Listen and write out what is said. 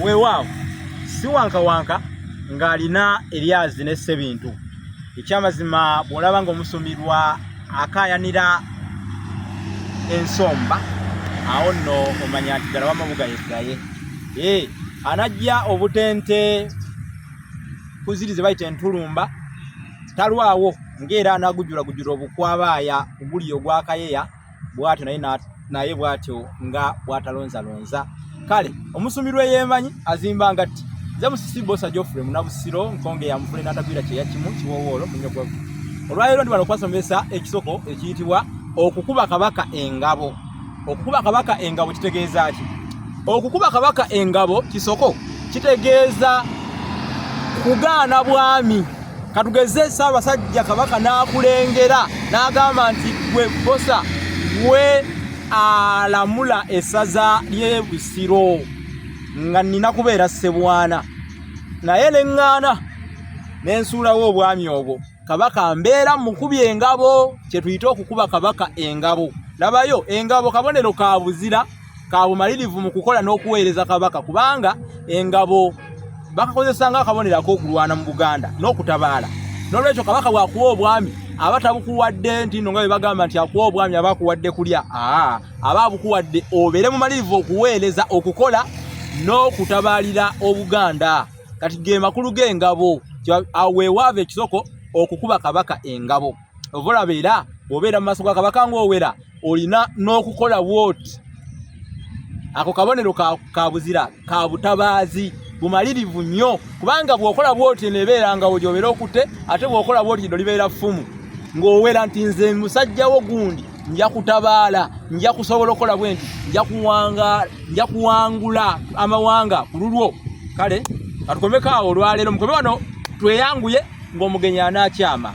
weewaawo si wanka ng'alina eryazi ne Ssebintu. Ekyamazima bw'olaba ng'omusumirwa akaayanira ensomba, awo nno omanya nti ddala wamabuga yeddaye. Anajja obutente kuziri ze bayita entulumba, talwawo ng'era anaagujulagujula obukwabaaya oguli ogwakayeya, bw'atyo naye bw'atyo nga bw'atalonzalonza. Kale omusumirwa eyeemanyi azimba ngatti. Nze Musisi Bbosa Geoffrey Munabusiro nkonge ya mufule n'atagwira kyeya kimu kiwowoolo munyogwavu. Olwaleero ndi bano okwasomesa ekisoko ekiyitibwa okukuba kabaka engabo. Okukuba kabaka engabo kitegeeza ki? Okukuba kabaka engabo kisoko kitegeeza kugaana bwami. Katugeze Ssaabasajja Kabaka n'akulengera n'agamba nti gwe Bbosa gwe alamula essaza ly'e Busiro nga nnina kubeera Ssebwana, naye neŋŋaana n'ensuulawo obwami obwo. Kabaka mbeera mukubi engabo, kye tuyita okukuba kabaka engabo. Labayo engabo kabonero ka buzira, ka bumalirivu mu kukola n'okuweereza kabaka, kubanga engabo bakakozesanga akabonero ak'okulwana mu Buganda n'okutabaala. N'olwekyo kabaka bw'akuwa obwami aba tabukuwadde nti nno nga bwe bagamba nti akuwa obwami aba akuwadde kulya. Aba abukuwadde obeere mumalirivu okuweereza, okukola n'okutabaalira Obuganda. Kati ge makulu g'engabo, weewaava ekisoko okukuba kabaka engabo. Ovolaba era bw'obeera mu maaso ga kabaka ng'owera olina n'okukola bw'oti. Ako kabonero ka buzira, ka butabaazi, bumalirivu nnyo, kubanga bw'okola bw'oti nebeera ngabo gy'obeera okutte, ate bw'okola bw'oti lyo libeera ffumu, ng'owera nti nze musajjawo gundi nja kutabaala, nja kusobola okukola bwe nti, nja kuwangula amawanga ku lulwo. Kale katukomeko awo olwaleero, mukome wano tweyanguye ng'omugenyi anaakyama.